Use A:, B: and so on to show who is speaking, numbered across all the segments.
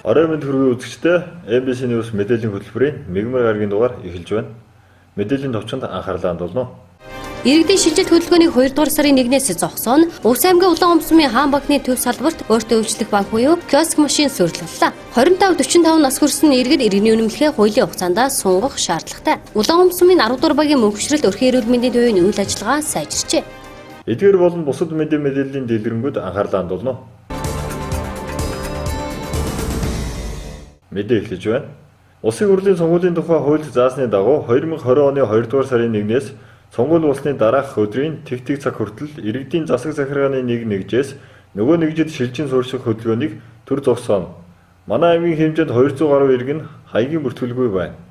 A: Орой мэнд хүргэе үзэгчдээ MBC News мэдээллийн хөтөлбөрийн мигмар гарагийн дугаар эхэлж байна. Мэдээллийн товчонд анхаарлаа хандуулно.
B: Иргэдийн шилжилт хөдөлгөөний 2 дугаар сарын 1-ээс зогсоно. Увс аймгийн Улаанумсмын хаан банкны төв салбарт өөртөө үйлчлэх банк буюу киоск машин сууриллаа. 25-45 нас хүрсэн иргэд иргэний үнэмлэхээ хуулийн хугацаанд сунгах шаардлагатай. Улаанумсмын 10 дугаар багийн мөнхшрэлт өрхийн эрүүл мэндийн төвийн үйл ажиллагаа сайжирчээ.
A: Эдгээр болон бусад мэдээллийн дэлгэрэнгүй анхаарлаа хандуулно. Мэдээ эхлэж байна. Улсын хурлын сонгуулийн тухай хууль заасны дагуу 2020 оны 2 дугаар сарын 1-ээс сонгууль болсны дараах өдрийн тэг цаг хүртэл иргэдийн засаг захиргааны нэг нэгжээс нөгөө нэгжид шилжин суурьших хөдөлгөөнийг төр зогсооно. Манай аймгийн хэмжээнд 200 гаруй иргэн нь хаягийн бүртгэлгүй байна.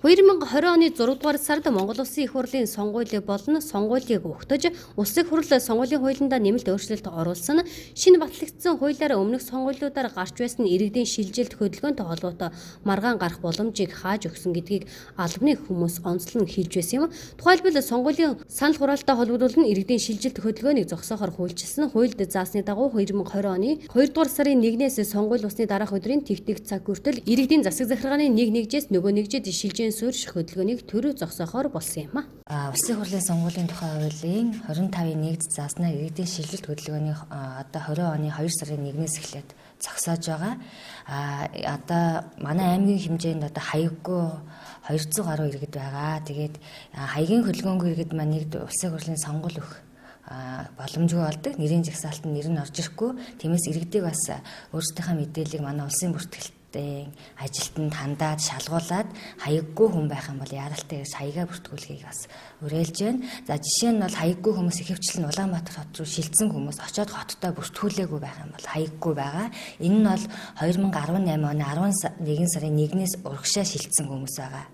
B: 2020 оны 6 дугаар сард Монгол Улсын их хурлын сонгуулийг болон сонгуулийг өгтөж, Улсын их хурл сонгуулийн хуулинд нэмэлт өөрчлөлт оруулсан шинэ батлагдсан хуулиар өмнөх сонгуулиудаар гарч байсан иргэдийн шилжилт хөдөлгөөнтэй холбоотой маргаан гарах боломжийг хааж өгсөн гэдгийг албаны хүмүүс онцлон хэлж байсан юм. Тухайлбал сонгуулийн санал хураалттай холбогдуулан иргэдийн шилжилт хөдөлгөөнийг зогсоохоор хуульчилсан хуульд заасны дагуу 2020 оны 2 дугаар сарын 1-ээс сонгууль усны дараах өдрийн тэг цаг хүртэл иргэдийн засаг захиргааны нэг нэгжээс нөгөө нэгжид шилжин суурьших хөдөлгөөнийг төрөө зогсоохоор болсон юм а.
C: Улсын хурлын сонгуулийн тухай хуулийн 25-ийн 1-д зааснаар иргэдийн шилжилт хөдөлгөөний одоо 20 оны 2 сарын 1-ээс эхлээд зогсоож байгаа. Одоо манай аймгийн хэмжээнд одоо хаяггүй 200 гаруй иргэд байгаа. Тэгээд хаягийн хөдөлгөөнгүй иргэд маань нэгд улсын хурлын сонгуул өгөх боломжгүй болдог. Нэрийн жагсаалтанд нэр нь орж ирэхгүй. Тиймээс иргэдийг бас өөрсдийнхээ мэдээллийг манай улсын бүртгэлт ажилтнанд хандаад шалгуулад хаяггүй хүн байх юм бол яаралтай гэж хаягаа бүртгүүлэхийг бас уриалж байна. За жишээ нь бол хаяггүй хүмүүс ихэвчлэн Улаанбаатар хот руу шилжсэн хүмүүс очоод хоттой бүртгүүлээгүй байх юм бол хаяггүй байгаа. Энэ нь бол 2018 оны 11 сарын 1-ээс урагшаа шилжсэн хүмүүс байгаа.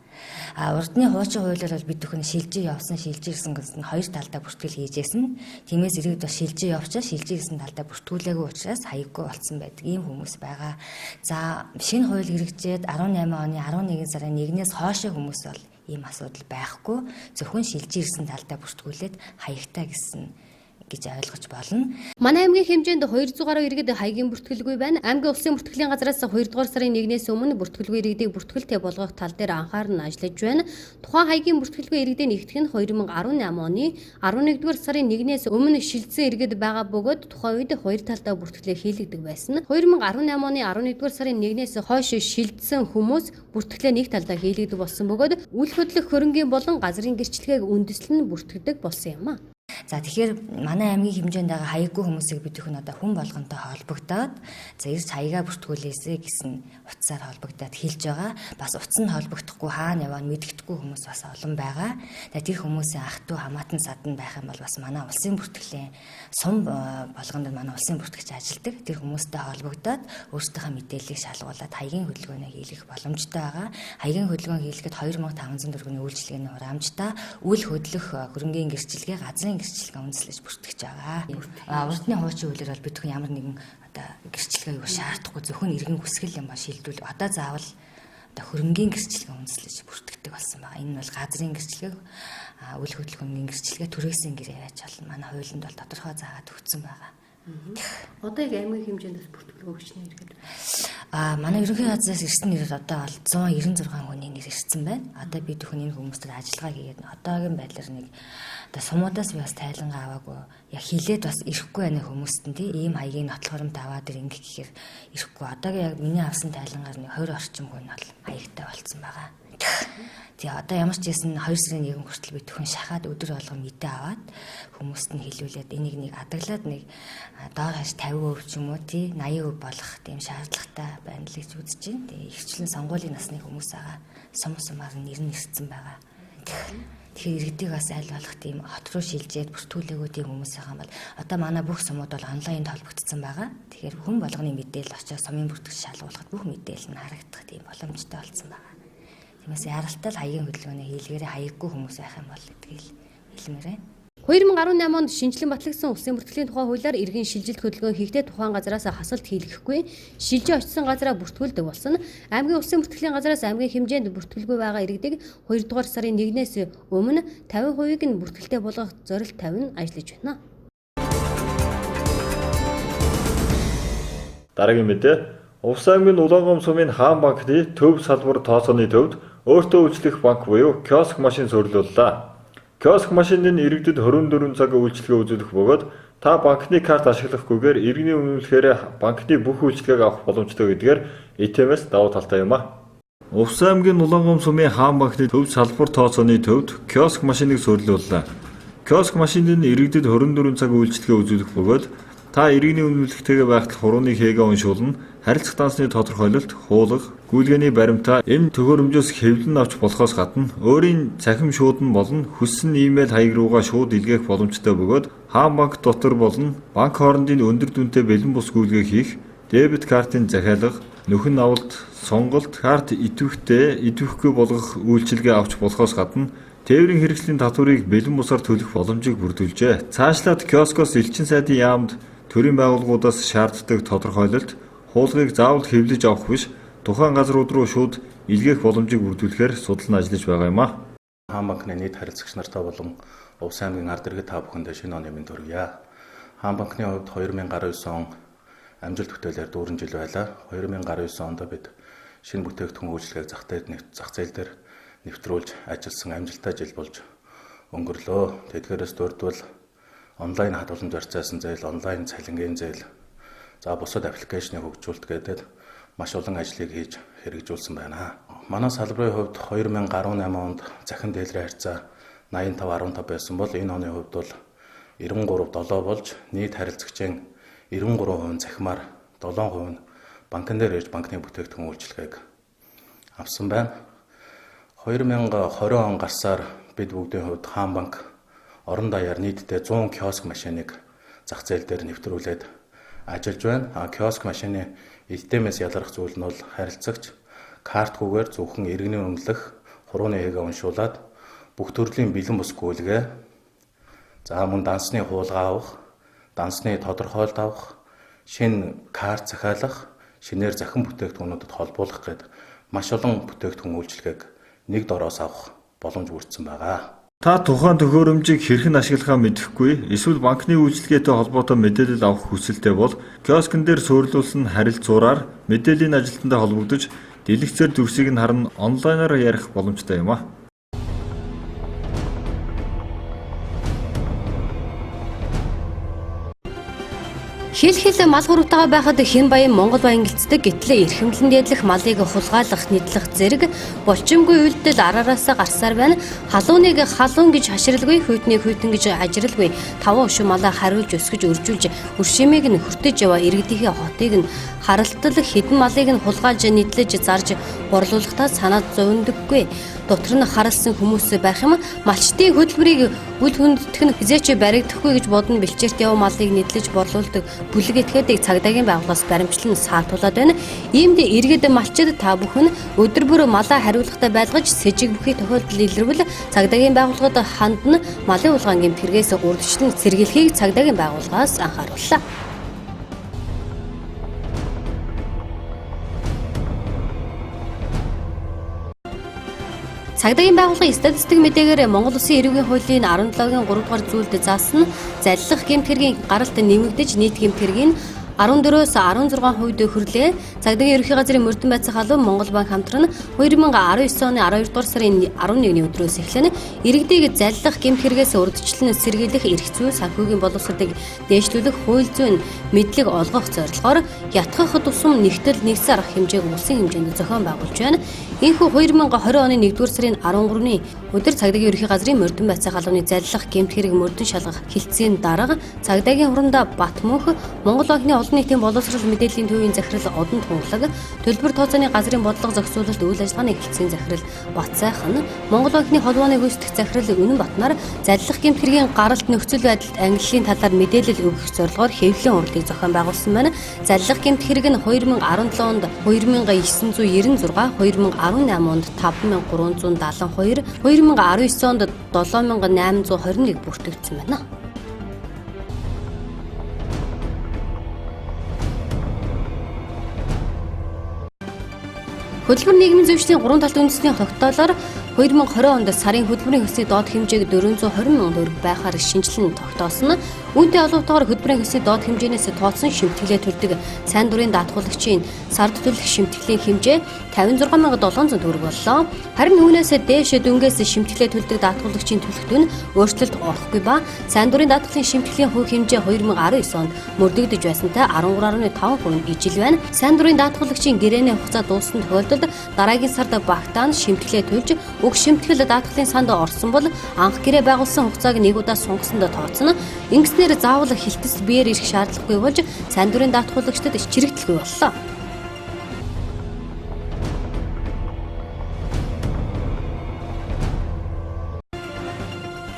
C: Урдны хуучин хуулиар бол бид бүхэн шилжиж явсан, шилжиж ирсэн гэсэн хоёр талдаа бүртгэл хийжсэн. Тиймээс иргэд бас шилжиж явчаа, шилжиж ирсэн талдаа бүртгүүлээгүй учраас хаяггүй болсон байдаг ийм хүмүүс байгаа. За шинэ хууль хэрэгжээд 18 оны 11 сарын 1-ээс хойшоо хүмүүс бол ийм асуудал байхгүй. Зөвхөн шилжиж ирсэн талдаа бүртгүүлээд хаягтай гэсэн гэж ойлгож болно.
B: Манай аймгийн хэмжээнд 200 гаруй иргэд хаягийн бүртгэлгүй байна. Аймгийн улсын бүртгэлийн газраас 2 дугаар сарын 1-ээс өмнө бүртгэлгүй иргэдийг бүртгэлтэй болгох тал дээр анхааран ажиллаж байна. Тухайн хаягийн бүртгэлгүй иргэдийн нэгтгэх нь 2018 оны 11 дугаар сарын 1-ээс өмнө шилжсэн иргэд байгаа бөгөөд тухайн үед хоёр талдаа бүртгэлээ хийлгдэг байсан. 2018 оны 11 дугаар сарын 1-ээс хойш шилжсэн хүмүүс бүртгэлээ нэг талдаа хийлгдэг болсон бөгөөд үйл хөдлөх хөрөнгийн болон газрын гэрчлэгийг үндэслэн бүртгэдэг болсон юм а.
C: За тэгэхээр манай аймгийн хэмжээнд байгаа хаяггүй хүмүүсийг бид бүхэн одоо хүн болгонтой холбогдоод за ирж хаягаа бүртгүүлээсэ гэсэн утсаар холбогдоод хэлж байгаа. Бас утас нь холбогдохгүй хаана яваа мэддэхгүй хүмүүс бас олон байгаа. Тэгээд тэр хүмүүсийн ах トゥ хамаатан садан байх юм бол бас манай улсын бүртгэлийн сум болгонд манай улсын бүртгэгч ажилдаг. Тэр хүмүүстэй холбогдоод өөрсдийнхөө мэдээллийг шалгуулад хаягийн хөдөлгөөнийг хийх боломжтой байгаа. Хаягийн хөдөлгөөн хийлгэхэд 2500 төгрөгийн үйлчилгээний хураамжтай үйл хөдлөх хөрөнгийн гэрчлэгээ газрын гэрчлэгээ үндэслэж бүртгэж байгаа. Урдны хуучин хуулиар бол бид бүхэн ямар нэгэн одоо гэрчлэгээ юу шаардахгүй зөвхөн иргэн хүсгэл юм ба шилдвэл одоо заавал одоо хөрөнгийн гэрчлэгээ үндэслэж бүртгэдэг болсон байгаа. Энэ нь бол газрын гэрчлэгээ, үйл хөдлөхийн гэрчлэгээ, түрээсийн гэр яаж болно. Манай хуулинд бол тодорхой заагаад өгсөн байгаа.
B: Одоо яг аймгийн хэмжээнд бүртгэлгүй хүчний иргэд.
C: Манай ерөнхий газраас ирсэн нэр одоо бол 196 хүний нэр ирсэн байна. Одоо бид бүхэн энэ хүмүүстэй ажиллагаа хийгээд одоогийн байдлаар нэг одоо сумуудаас би бас тайлангаа аваагүй. Яг хилээд бас ирэхгүй байна хүмүүст нь тий. Ийм хаягийн нотлохоромт аваад ингэ гэхээр ирэхгүй. Одоогийн яг миний авсан тайлангаар нэг 20 орчим хүн бол хаягтай болцсон байгаа. Тэгээ одоо ямар ч байсан 2 сарын 1 хүртэл бид бүхэн шахаад өдөр болгон мэдээ аваад хүмүүст нь хэлүүлээд энийг нэг адаглаад нэг доор хаш 50% ч юм уу тий 80% болох тийм шаардлагатай байна л гэж үзэж байна. Тэгээ ихчлэн сонгуулийн насны хүмүүс байгаа. Сумаар нэр нь ирсэн байгаа. Тэгэхээр иргэдийг бас аль болох тийм хот руу шилжээд бүртгүүлээгүй тийм хүмүүс байгаа юм бол одоо манай бүх сумууд бол онлайнд холбогдсон байгаа. Тэгэхээр хүн болгоны мэдээлэл очоод сумын бүртгэж шалгуулахад бүх мэдээлэл нь харагдах тийм боломжтой болсон байгаа. Тиймээс яралтай хаягийн хөдөлгөөний хийлгээрээ хаяггүй хүмүүс байх юм бол гэдгийг хэлмээр байна.
B: 2018 онд шинжилэн батлагдсан улсын бүртгэлийн тухай хуулиар иргэн шилжилт хөдөлгөөн хийхдээ тухайн газараас хасалт хийлгэхгүй шилжиж очсон газараа бүртгүүлдэг болсон. Аймгийн улсын бүртгэлийн газараас аймгийн хэмжээнд бүртгэлгүй байгаа иргэдийг 2 дугаар сарын 1-ээс өмнө 50%-ийг нь бүртгэлтэй болгох зорилт тавина ажиллаж байна.
A: Дараагийн мэдээ Увс аймгийн Улаангом сумын Хаан банкны төв салбар тооцооны төвд өөртөө үйлчлэх банк буюу киоск машин суурилууллаа. Киоск машинд нь иргэдэд 24 цаг үйлчилгээ үзүүлэх бөгөөд та банкны карт ашиглахгүйгээр иргэний үнэмлэхээр банкны бүх үйлчилгээг авах боломжтой гэдгээр ИТМ-с давуу талтай юм а. Увс аймгийн Улаангом сумын Хаан банкны төв салбар тооцооны төвд киоск машиныг суурилууллаа. Киоск машинд нь иргэдэд 24 цаг үйлчилгээ үзүүлэх бөгөөд та иргэний үнэмлэхтэйгээ байхад хурууныг хийгээ уншуулна, харилцах дансны тодорхойлолт, хуулга, гүйлгээний баримтаа энэ төхөөрөмжөөс хэвлэн авч болохоос гадна өөрийн цахим шуудан болон хүссэн имэйл хаяг руугаа шууд илгээх боломжтой бөгөөд Хаан банк дотор болон банк хоорондын өндөр дүнтэй бэлэн бус гүйлгээ хийх, дебет картын захиалга, нөхөн авалт, сонголт, карт идэвхгүй болгох үйлчилгээ авч болохоос гадна тээврийн хэрэгслийн татварыг бэлэн бусаар төлөх боломжийг бүрдүүлжээ. Цаашлаад киоскоос элчин сайдын яамд төрийн байгууллагуудаас шаарддаг тодорхойлолт, хуулгыг заавал хэвлэж авах биш, тухайн газрууд руу шууд илгээх боломжийг бүрдүүлэхээр судална ажиллаж байгаа юм а.
D: Хаан банкны нийт харилцагч нартай болон Увс аймгийн ард иргэд та бүхэндээ шинэ оны мэнд хүргье. Хаан банкны хувьд 2019 он амжилт бүтээлээр дүүрэн жил байлаа. 2019 онд бид шинэ бүтээгдэхүүн үйлчилгээг зах зээл дээр нэвтрүүлж ажилласан амжилттай жил болж өнгөрлөө. Тэдгээрээс дурдвал онлайн хадгаламж барьцаасан зээл, онлайн цалингийн зээл, за бусад аппликейшнийг хөгжүүлэлт гэдэг маш олон ажлыг хийж хэрэгжүүлсэн байна. Манай салбарын хувьд 2018 онд захин дээлрээ харьцаа 85-15 байсан бол энэ оны хувьд бол 93-7 болж нийт харилцагчийн 93% захимаар 7% нь банкн дээр ирж банкны бүтээгдэхүүн үйлчилгээг авсан байна. 2020 он гарсаар бид бүгдийн хувьд Хаан банк орон даяар нийтдээ 100 киоск машиныг зах зээл дээр нэвтрүүлээд ажиллаж байна. Киоск машины ИТМ-с ялгарх зүйл нь бол харилцагч картгүйгээр зөвхөн иргэний үнэлэх, хурууны хэгээ уншуулад бүх төрлийн бэлэн бус гүйлгээ, за мөн дансны хуулга авах, дансны тодорхойлолт авах, шинэ карт захиалах, шинээр захин бүтээгдэхүүнүүдэд холбуулах гээд маш олон бүтээгдэхүүн үйлчилгээг нэг дороос авах боломж бүрдсэн байгаа.
A: Та тухайн төхөөрөмжийг хэрхэн ашиглахаа мэдэхгүй, эсвэл банкны үйлчилгээтэй холбоотой мэдээлэл авах хүсэлтэй бол киоскн дээр суурилуулсан харилцуулаар мэдээллийн ажилтнтай холбогдож, дэлгэцээр дүрсийг нь харна онлайнаар ярих боломжтой юм а.
B: Хил мал хурууттайгаа байхад хэн баян Монгол баян гэлцдэг, гэтлээ эрхэмлэн дээдлэх малыг хулгайлах, нийтлэх зэрэг булчимгүй үйлдэл араараас гарсаар байна. Халууныг халуун гэж хаширалгүй, хүйтнийг хүйтэн гэж ажиралгүй. Таван өшөө малаа хариулж өсгөж өржүүлж, өршимийг нь хүртэж яваа иргэдийнхээ хотыг нь харалтал хэдэн малыг нь хулгайлж нийтлэж зарж борлуулахдаа санаад зовндөггүй. Дотор нь харалсан хүмүүс байх юм. Малчтын хөдөлмөрийг үл хүндэтгэх нь хизээч баригдахгүй гэж бодно. Бэлчээрт яваа малыг нийтлэж борлуулдаг бүлэг этгээдийг цагдаагийн байгууллагаас баримтлан саатуулаад байна. Иймд иргэд малчид та бүхэн өдөр бүр малаа хариулахтай байлгаж сэжиг бүхий тохиолдол илэрвэл цагдаагийн байгууллагад хандна. Малын улгаан гэмт хэрэгээс урьдчилан сэргийлэхийг цагдаагийн байгууллагаас анхаарууллаа. Цагдаагийн байгууллагын статистик мэдээгээр Монгол Улсын эрүүгийн хуулийн 17-гийн 3 дугаар зүйлд заасан заллах гэмт хэргийн гаралт нэмэгдэж нийт гэмт хэргийн 14-өөс 16% хүрлээ. Цагдаагийн ерөнхий газрын мөрдөн байцаах албан Монгол банк хамтран 2019 оны 12 дугаар сарын 11-ний өдрөөс эхлэн иргэдийг заллах гэмт хэрэгээс урьдчилан сэргийлэх эрх зүй санхүүгийн боловсролыг дээшлүүлэх хууль зүйн мэдлэг олгох зорилгоор ятгах тусам нэгтэл нэгсэн арга хэмжээг улсын хэмжээнд зохион байгуулж байна. Энэхүү 2020 оны 1-р сарын 13-ны өдөр цагдаагийн ерөнхий газрын мөрдөн байцаах албаны заллах гэмт хэрэг мөрдөн шалгах хэлтсийн дарга цагдаагийн хуранда Батмөнх Монгол банкны олон нийтийн боловсрол мэдээллийн төвийн захирал Одон Тунгалаг, төлбөр тооцооны газрын бодлого зохицуулалт үйл ажиллагааны хэлтсийн захирал Батсайхан, Монгол банкны холбооны гүйцэтгэх захирал Үнэн Батнаар заллах гэмт хэргийн гаралт нөхцөл байдалд ангиллын талаар мэдээлэл өгөх зорилгоор хэвлэлийн уралдыг зохион байгуулсан байна. Заллах гэмт хэрэг нь 2017 онд 2996, 2018 онд 5372, 2019 онд 7821 бүртгэгдсэн байна. Хөтөлбөр нийгмийн зөвшлийн 3 талт үндэсний тогтоолоор 2020 онд сарын хөдөлмөрийн хөсний доод хэмжээг 420 мянган төгрөг байхаар шинжилэн тогтоосон. Үүнтэй холбоотойгоор хөдөлмөрийн хөсний доод хэмжээнээс тооцсон шимтгэлээ төлдөг сайн дурын даатгуулагчийн сард төлөх шимтгэлийн хэмжээ 56700 төгрөг боллоо. Харин үүнээс дээш дүнгээс шимтгэлээ төлдөг даатгуулагчийн төлөх дүн өөрчлөлт орохгүй ба сайн дурын даатгалын шимтгэлийн хувь хэмжээ 2019 онд мөрдөгдөж байсантай 13.5% ижил байна. Сайн дурын даатгуулагчийн гэрээний хугацаа дууссан тохиолдолд дараагийн сард багтаан шимтгэлээ төлж уг шимтгэл даатгалын санд орсон бол анх гэрээ байгуулсан хугацааг нэг удаа сунгасанд тооцно. Ингэснээр заавал хилтэс биеэр ирэх шаардлагагүй болж сайн дурын даатгуулагчдад чирэгдэлгүй боллоо.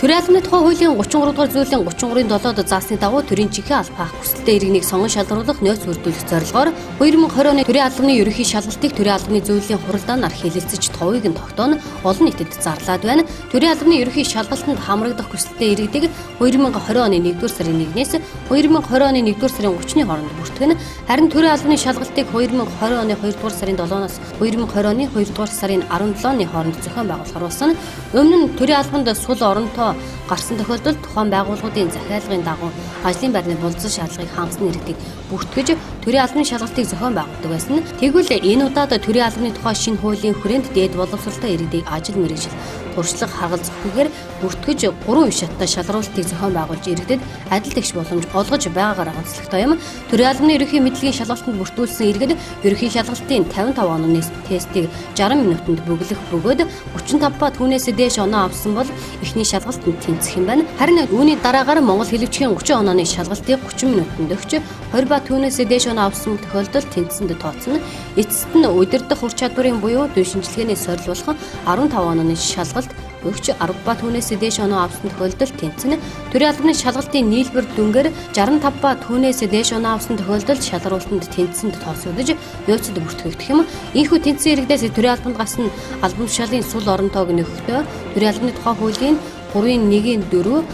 B: Төрийн албаны тухай хуулийн 33 дугаар зүйлийн 33-ын 7-д заасны дагуу төрийн чихээ албаах хүсэлттэй иргэнийг сонгон шалгаруулах нөөц бүрдүүлэх зорилгоор 2020 оны төрийн албаны ерөнхий шалгалтыг төрийн албаны зөвлөлийн хуралдаанаар хэлэлцэж товыг нь тогтооно олон нийтэд зарлаад байна. Төрийн албаны ерөнхий шалгалтанд хамрагдах хүсэлттэй иргэдийг 2020 оны 1-р сарын 1-ээс 2020 оны 1-р сарын 30-ны хооронд бүртгэн. Харин төрийн албаны шалгалтыг 2020 оны 2-р сарын 7-оос 2020 оны 2-р сарын 17-ны хооронд зохион байгуулахар болсон. Өмнө нь төрийн албанд сул оронтой гарсан тохиолдолд тухайн байгууллагуудын захиалгын дагуу ажлын байрны болцсон шаардлагыг хангасан иргэдийг бүртгэж төрийн албаны шалгалтыг зохион байгуулдаг байсан. Тэгвэл энэ удаад төрийн албаны тухай шинэ хуулийн хүрээнд дээд боловсролтой иргэдийг ажил мэргэжил туршлага харгалзахгүйгээр бүртгэж 3 үе шаттай шалгуулалтыг зохион байгуулж иргэдэд адил тэгш боломж олгож байгаагаар онцлогтой юм. Төрийн албаны ерөнхий мэдлэгийн шалгалтанд бүртгүүлсэн иргэд ерөнхий шалгалтын 55 онооны тестийг 60 минутанд бөглөх бөгөөд 35 ба түүнээс дээш оноо авсан бол эхний шалгалтанд тэнцэх юм байна. Харин үүний дараагаар Монгол хэлөвчгийн 30 онооны шалгалтыг 30 минутанд өгч 20 ба түүнээс дээш оноо авсан тохиолдолд тэнцсэнд тооцно. Эцэст нь удирдах ур чадварын буюу дүйн шинжилгээний сорил болох 15 онооны шалгалт өгч 10 ба түүнээс дээш оноо авсан тохиолдолд тэнцэнэ. Төрийн албаны шалгалтын нийлбэр дүнгээр 65 ба түүнээс дээш оноо авсан тохиолдолд шалгаруулалтанд тэнцсэнд тооцогдож нөөцөд бүртгэгдэх юм. Ийхүү тэнцсэн иргэдээс төрийн албанд гарсан албан тушаалын сул оронтойг нөхөхдөө төрийн албаны тухай хуулийн 3.1-4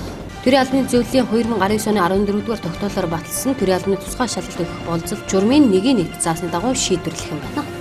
B: төрийн албаны зөвлөлийн 2019 оны 14-р тогтоолоор баталсан төрийн албаны тусгай шалгалт өгөх болцол журмын 1-ийн 1 заасны дагуу шийдвэрлэх юм байна.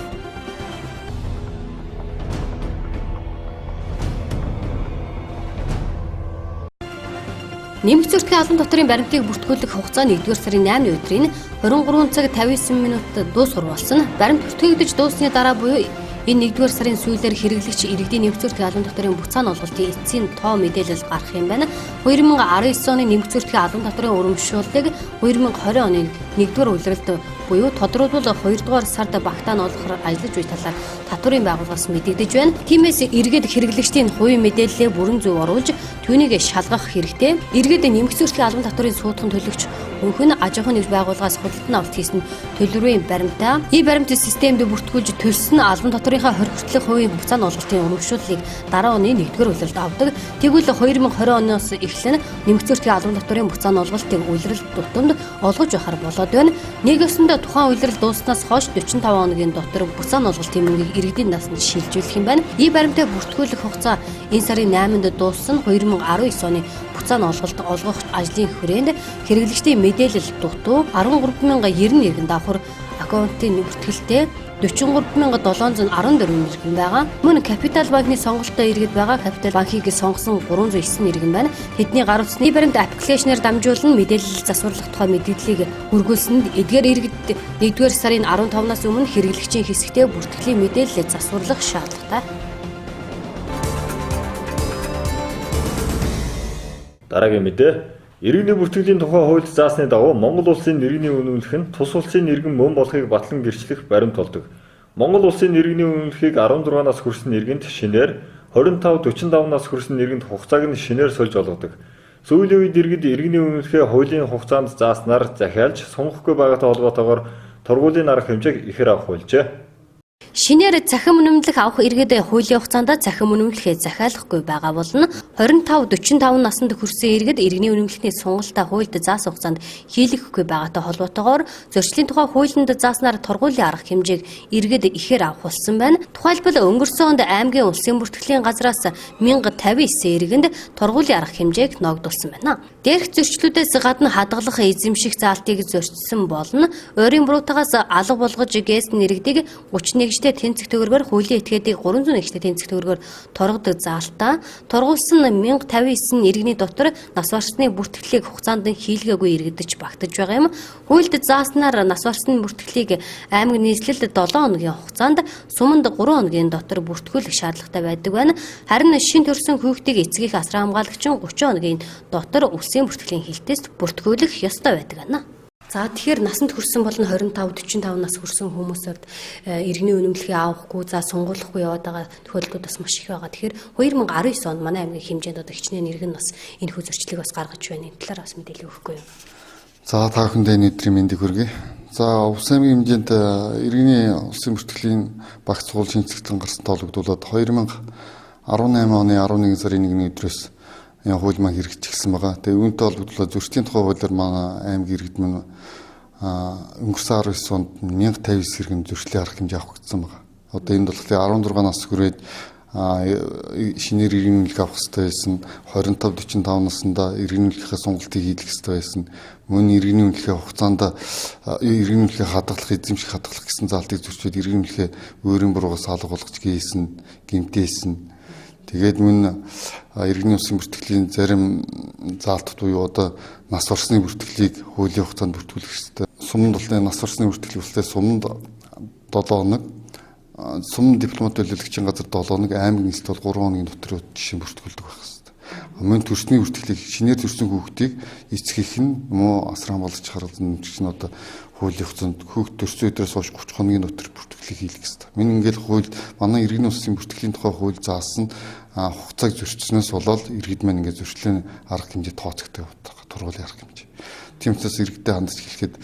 B: Нэмэгц зөрчлийн албан татварын баримтыг бүртгүүлэх хугацаа 1-р сарын 8-ны өдрийн 23 цаг 59 минутад дуусгар болсон. Баримт бүртгэгдэж дууссаны дараа буюу энэ 1-р сарын сүүлээр хэрэглэгч иргэдийн нэмэгц зөрчлийн албан татварын буцаан олголтын эцсийн тоо мэдээлэл гарах юм байна. 2019 оны нэмэгц зөрчлийн албан татварын урамшууллыг 2020 оны 1-р улиралд буюу тодорхойлбол 2-р сард багтаан олохоор ажиллаж буй талаар татварын байгууллагаас мэдэгдэж байна. Тиймээс иргэд хэрэглэгчдийн хувийн мэдээллээ бүрэн зөв оруулж түүнийг шалгах хэрэгтэй. Иргэд нэмэгц зөрчлийн албан татварын суудхан төлөгч өнхөн аж ахуйн нэгж байгууллагаас худалдан авалт хийсэн төлбөрийн баримтаа баримт системд бүртгүүлж төлсөн албан татварынхаа 20 хүртэлх хувийн буцаан олголтын урамшууллыг дараа оны 1-р улиралд авдаг. Тэгвэл 2020 оноос эхлэн нэмэгц зөрчлийн албан татварын буцаан олголтыг улирал тутамд олгож байхаар болоод байна. Нэг ёсонд тухайн улирал дууснаас хойш 45 хоногийн дотор буцаан олголтын мөнгийг иргэдийн насанд шилжүүлэх юм байна. Баримтаа бүртгүүлэх хугацаа энэ сарын 8-нд дууссан 2019 оны буцаан олголт олгох ажлын хүрээнд хэрэглэгчдийн мэдээлэл дутуу 13091 давхар аккаунтын бүртгэлтэй 43714 иргэн байгаа. Мөн Капитал банкны сонголттой иргэд байгаа. Капитал банкыг сонгосон 309 иргэн байна. Тэдний гар утасны баримт аппликейшнээр дамжуулан мэдээлэл засварлах тухай мэдээллийг хүргүүлсэнд эдгээр иргэд 1-р сарын 15-наас өмнө хэрэглэгчийн хэсэгтээ бүртгэлийн мэдээлэл засварлах шаардлагатай.
A: Дараагийн мэдээ. Иргэний бүртгэлийн тухай хуульд заасны дагуу Монгол улсын иргэний үнэмлэх нь тус улсын иргэн мөн болохыг батлан гэрчлэх баримт болдог. Монгол улсын иргэний үнэмлэхийг 16-наас хүрсэн иргэнд шинээр 25-45-наас хүрсэн иргэнд хугацааг нь шинээр сольж олгодог. Сүүлийн үед иргэд иргэний үнэмлэхээ хуулийн хугацаанд зааснаар захиалж сонгохгүй байгаатай холбоотойгоор торгуулийн арга хэмжээг ихээр авах болжээ.
B: Шинээр цахим үнэмлэх авах иргэд хуулийн хугацаанд цахим үнэмлэхээ захиалахгүй байгаа болно. 25-45 наснд хүрсэн иргэд иргэний үнэмлэхний сонголтоо хуульд заасан хугацаанд хийлгэхгүй байгаатай холбоотойгоор зөрчлийн тухай хуулинд зааснаар торгуулийн арга хэмжээг иргэд ихээр авах болсон байна. Тухайлбал өнгөрсөн онд аймгийн улсын бүртгэлийн газраас 1059 иргэнд торгуулийн арга хэмжээг ногдуулсан байна. Дээрх зөрчлүүдээс гадна хадгалах эзэмших заалтыг зөрчсөн болно. Ойрын буруутагаас алга болгож гээсэн иргэдийг 31 нэгжтэй тэнцэх төгрөгөөр хуулийн этгээдийг 300 нэгжтэй тэнцэх төгрөгөөр торгодог заалтаа торгуулсан 1059 иргэний дотор нас барсны бүртгэлийг хугацаанд нь хийлгээгүй иргэдэж багтаж байгаа юм. Хуульд зааснаар нас барсны бүртгэлийг аймаг нийслэлд 7 хоногийн хугацаанд суманд 3 хоногийн дотор бүртгүүлэх шаардлагатай байдаг байна. Харин шин төрсэн хүүхдийг эцгийнх асран хамгаалагчин 30 хоногийн дотор улсын бүртгэлийн хилтээс бүртгүүлэх ёстой байдаг гэнэ. За тэгэхээр насанд хүрсэн болон 25-45 нас хүрсэн хүмүүсд иргэний үнэмлэхийг авахгүй за сунгуулахгүй яваад байгаа тохиолдлууд бас маш их байгаа. Тэгэхээр 2019 онд манай аймгийн хэмжээнд одоо хичнээн иргэн бас энэ хүү зөрчлийг бас гаргаж байна. Энэ талаар бас мэдээлэл өгөхгүй юу?
E: За та бүхэндээ энэ өдрийн мэндийг хүргэе. За улс аймгийн хэмжээнд иргэний улсын бүртгэлийн багц сургууль шинжилгэлэн гарсан тоологдуулаад 2018 оны 11 сарын 1-ний өдрөөс энэ хууль маань хэрэгжчихсэн байгаа. Тэгээ үүнтэй холбогдуулаад зөрчлийн тухай хуулиар манай аймгийн иргэд мань өнгөрсөн 19 онд 1059 хэрэг зөрчлийн арга хэмжээ авах гэсэн байгаа. Одоо энэ болохоор 16 нас хүрээд шинээр иргэний үнэлгээ авах хэрэгтэй байсан. 25-45 наснда иргэний үнэлгээхээ сонголтыг хийх хэрэгтэй байсан. Мөн иргэний үнэлгээ хугацаанд иргэний үнэлгээ хадгалах, эзэмших хадгалах гэсэн заалтыг зөрчөөд иргэний үнэлгээ өөрийн буруугаас алга болгож гийсэн, гэмтээсэн. Тэгээд мөн иргэний улсын бүртгэлийн зарим заалтууд буюу одоо нас барсны бүртгэлийг хуулийн хугацаанд бүртгүүлэх хэрэгтэй. Суманд бол нас барсны бүртгэл үлдээ суманд 7 хоног, сум дипломат төлөөлөгчийн газар 7 хоног, аймаг нийслэл бол 3 хоногийн дотор жишээ бүртгүүлдэг байх хэрэгтэй. Мөн төрсний бүртгэлийг шинээр төрсэн хүүхдийг эцгийнх нь муу асран болж харгалзан нэмэгч нь одоо хуулийн хугацаанд хүүхд төрсөн өдрөөс хойш 30 хоногийн дотор бүртгэлийг хийх хэрэгтэй. Мөн ингээл хууль манай иргэний улсын бүртгэлийн тухай хууль заасан хугацааг зөрчснөөс болоод иргэд маань ингээд зөрчлийн арга хэмжээ тооцогддог тургуулын арга хэмжээ. Тийм учраас иргэдэд хандаж хэлэхэд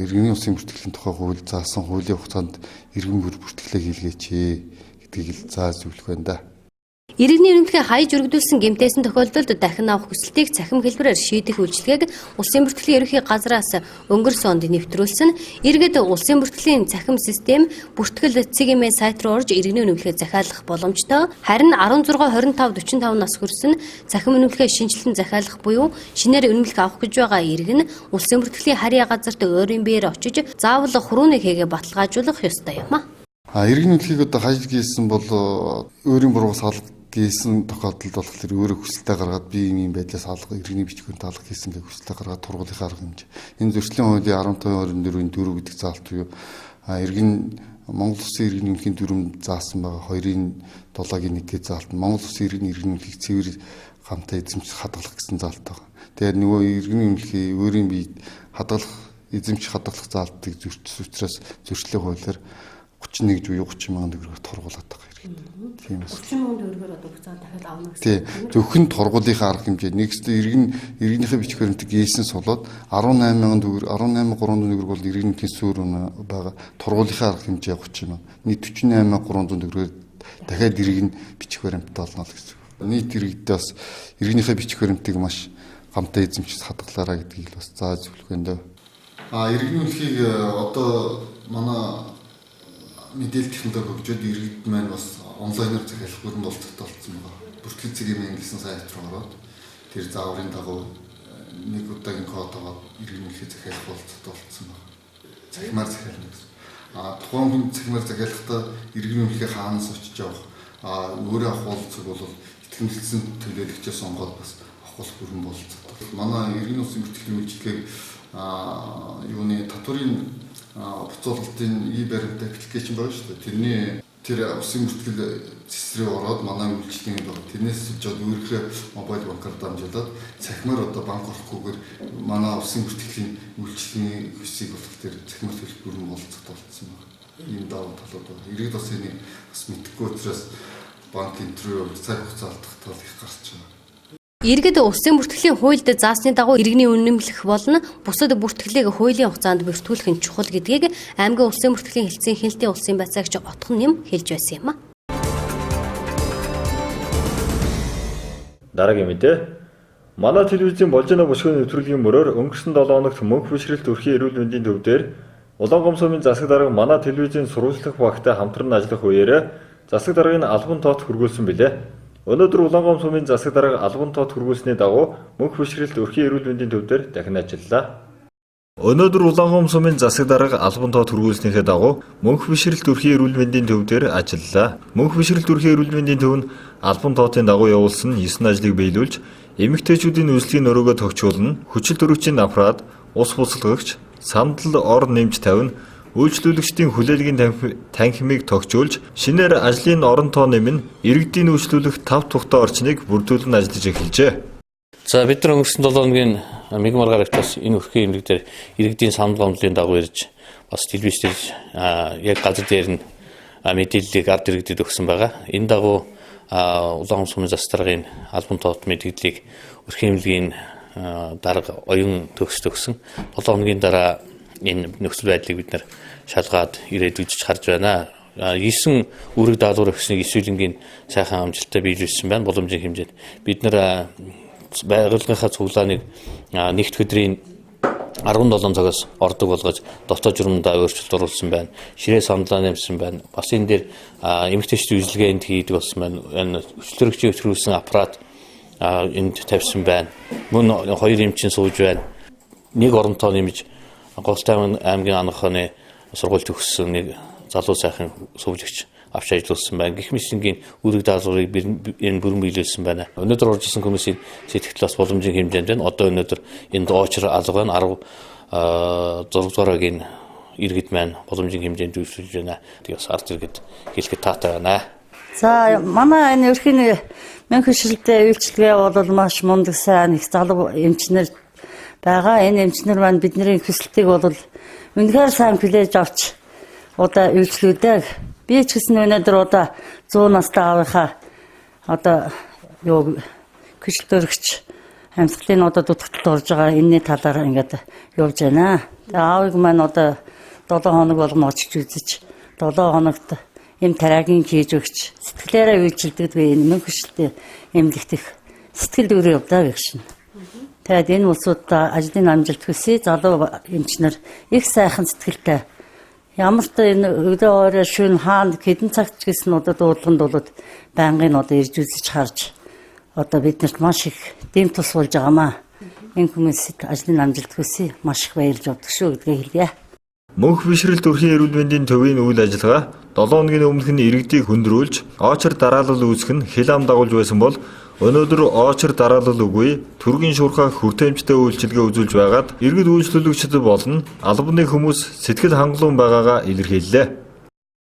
E: иргэний улсын бүртгэлийн тухай хууль заасан хуулийн хугацаанд иргэн бүртгэлээ хийлгээч гэдгийг л зааж зөвлөх байна да.
B: Иргэний үнэмлэхээ хаяж өргөдүүлсэн гэмтээсэн тохиолдолд дахин авах хүсэлтийг цахим хэлбэрээр шийдэх үйлчилгээг улсын бүртгэлийн ерөнхий газраас өнгөрсөн онд нэвтрүүлсэн. Иргэд улсын бүртгэлийн цахим систем бүртгэл ЦГМ сайт руу орж иргэний үнэмлэхээ захиалах боломжтой. Харин 16-25-45 нас хүрсэн цахим үнэмлэхээ шинжилэн захиалах буюу шинээр үнэмлэх авах гэж байгаа иргэн улсын бүртгэлийн харьяа газарт өөрийн биеэр очиж заавал хурууны хийгээ баталгаажуулах ёстой юм а.
E: Иргэний үнэлгээг одоо хаяж гийсэн бол өөрийн буруугаас алга гийсэн тохиолдолд болохоор өөрөө хүсэлтээ гаргаад би ийм байдлаас алга иргэний бичгүүнд алга хийсэн гэх хүсэлтээ гаргаад тургуулах арга хэмжээ. Энэ зөрчлийн хуулийн 15-24-ийн 4 гэдэг заалт буюу иргэн Монгол Улсын иргэний үнэлгээний дүрм заасан байгаа 2-7-гийн 1 гэж заалт нь Монгол Улсын иргэний үнэлгээг цэвэр хамтаа эзэмших хадгалах гэсэн заалт байгаа. Тэгээд нөгөө иргэний үнэлгээ өөрийн биед хадгалах эзэмших хадгалах заалтыг зөрчсөн учраас зөрчлийн хуулиар 31 буюу 30 мянган төгрөгөөр тургуулад байгаа иргэд. Тийм үү.
B: 30 мянган төгрөгөөр одоо буцаад дахиад авна гэсэн.
E: Тийм. Зөвхөн тургуулийнхаа арга хэмжээ. Нэгсдээ иргэнийхээ бичиг баримтыг гээсэн сулууд 18 мянган төгрөг 18,300 төгрөг бол иргэнийхээ суурь байгаа. Тургуулийнхаа арга хэмжээ 30 мянга. Нийт 48,300 төгрөгөөр дахиад иргэн бичиг баримттай олно л гэсэн. Нийт иргэдээ бас иргэнийхээ бичиг баримтыг маш гамтай эзэмшиж хадгалаараа гэдгийг л бас зааж зөвлөх байна дөө. Иргэний үнэлгээг одоо манай мэдээлэл технологи хөгжөөд иргэд маань бас онлайнаар захиалах бүрэн болцогтой болсон байгаа. Бүртгэл ЦГМ гэсэн сайт руу ороод тэр зааврын дагуу нэг удаагийн код аваад иргэний үнэлгээ захиалах болцогтой болсон байна. Захимаар захиална гэсэн. Тухайн хүн захимаар захиалахдаа иргэний үнэлгээ хаанаас очиж явах өөрөө авах болцог бол итгэмжлсэн төлөөлөгчөөс сонгоод бас авах бүрэн болцогтой. Манай иргэний улсын бүртгэлийн үйлчилгээг юуны татврын буцаалтын e-баримт аппликейшн байгаа шүү дээ. Тэр улсын бүртгэл цэцрээ ороод манай үйлчлэгийн баг. Тэрнээс жоод өөрийнхөө мобайл банкар дамжуулаад цахимаар одоо банк орохгүйгээр манай улсын бүртгэлийн үйлчлэгийн хүсийг болох тэр цахимаар төлөх бүрэн болцогтой болсон байна. Ийм давуу талууд байна. Иргэд бас энийг бас мэдэхгүй учраас банк интервью цаг хугацаа алдах тал их гарч байгаа.
B: Иргэд улсын бүртгэлийн хуульд заасны дагуу иргэний үнэмлэх болон бусад бүртгэлийг хуулийн хугацаанд бүртгүүлэх нь чухал гэдгийг аймгийн улсын бүртгэлийн хэлтсийн хяналтын улсын байцаагч Отхон нэм хэлж байсан юм а.
A: Дараагийн мэдээ. Манай телевизийн Болжоно бүсгүйн нэвтрүүлгийн мөрөөр өнгөрсөн 7 хоногт мөнх бишрэлт өрхийн эрүүл мэндийн төв дээр Улаангом сумын засаг дарга манай телевизийн сурвалжлах багтай хамтран ажиллах үеэр засаг даргын албан тоот хүргүүлсэн билээ. Өнөөдөр Улаангом сумын засаг дарга албан тоот хүргүүлсний дагуу мөнх бишрэлт өрхийн эрүүл мэндийн төв дээр дахин ажиллалаа. Өнөөдөр Улаангом сумын засаг дарга албан тоо түргүүлснийхээ дагуу Мөнх бишрэлт өрхийн эрүүл мэндийн төв дээр ажиллалаа. Мөнх бишрэлт өрхийн эрүүл мэндийн төв нь албан тоотын дагуу явуулсан 9 ажлыг биелүүлж, эмэгтэйчүүдийн үйлчлэгийн өрөөгөө тогтчуулна, хүчил төрөгчийн аппарат, ус бусалгагч, самдал ор нэмж тавина, үйлчлүүлэгчдийн хүлээлгийн танхимыг тогтчуулж, шинээр ажлын орон тоо нэмэн, иргэдийн үйлчлүүлэх 5 тухтай орчныг бүрдүүлэн ажиллаж эхэлжээ.
F: За бид нар өнгөрсөн 7 хоногийн мигмар гарагтаас энэ өрхийн эмнэлэг дээр иргэдийн санал гомдлын дагуу ирж бас телевиз дээр яг газар дээр нь мэдээллийг ард иргэдэд өгсөн байгаа. Энэ дагуу Улаангом сумын засаг даргын албан тоот мэдээллийг өрхийн эмнэлгийн дарга оюун төгс төгсөн. 7 хоногийн дараа энэ нөхцөл байдлыг бид нар шалгаад ирээд үзэж харж байна. 9 үүрэг даалгавар өгснэг эсвэлэнгийн сайхан амжилттай биелүүлсэн байна. Боломжийн хэмжээнд бид нар байгууллагынхаа цуглааныг нэгд өдрийн 17 цагаас ордог болгож дотоод журмдаа өөрчлөлт оруулсан байна. Ширээ саналаа нэмсэн байна. Бас энэ дээр эмэгтэйчдийн үйлчилгээнд хийдэг болсон байна. Энэ хүчлөрөгчийн өчрүүлсэн аппарат энд тавьсан байна. Мөн 2 эмчин сууж байна. Нэг оронтоо нэмж Голтай аймгийн анх ухааны сургууль төгссөн нэг залуу сайхан сувлагч авч ажиллуулсан байна. Гэх мэтийн үүрэг даалгаврыг энэ бүрэн биелүүлсэн байна. Өнөөдөр орж ирсэн комиссийн сэтгэл бас боломжийн хэмжээнд байна. Одоо өнөөдөр энд очир алга байна. 16 дугаарагийн иргэд маань боломжийн хэмжээнд үйлчилж байна. Тэгээс ард иргэд хэлэхэд таатай байна.
G: За манай энэ өрхийн мөнх бишрэлтээ үйлчилгээ бол маш мундаг сайн их залуу эмчнэр байгаа. Энэ эмчнэр маань бидний хүсэлтийг бол үнэхээр сайн хүлээж авч одоо үйлчлүүлдэг. Би ч гэсэн өнөөдөр одоо 100 настай аавынхаа одоо хүчил төрөгч амьсгалын одоо дутагталд орж байгаа энэний талаар ингээд явж байна. Тэгээ аавыг маань одоо 7 хоног болгоно очиж үзэж 7 хоногт эм тарагийн хийж өгч сэтгэлээрээ үйлчилдэг би энэ мөнх бишрэлтийн эмнэлэгт их сэтгэл дүүрэн явдаа гэх шин. Тэгээд энэ улсуудаа ажлын амжилт хүсье. Залуу эмчнэр их сайхан сэтгэлтэй. Ямар ч энэ өдөө орой шөнө хаана хэдэн цагт ч гэсэн одоо дуудлаганд болоод байнгын одоо ирж үзэж харж одоо биднэрт маш их дэм тус болж байгаамаа. Энэ хүмүүсэд ажлын амжилт хүсье. Маш их баярлж авдаг шүү гэдгээ хэлье.
A: Мөнх бишрэлт өрхийн эрүүл мэндийн төвийн үйл ажиллагаа 7 хоногийн өмнөх нь иргэдийг хөндрүүлж, очир дараалал үүсгэх нь хил ам дагуулж байсан бол өнөөдөр очир дараалал үгүй, түргийн шуурхай хүртээмжтэй үйлчилгээ үзүүлж байгаад иргэд үйлчлүүлэгчид болон албаны хүмүүс сэтгэл хангалуун байгаагаа илэрхийллээ.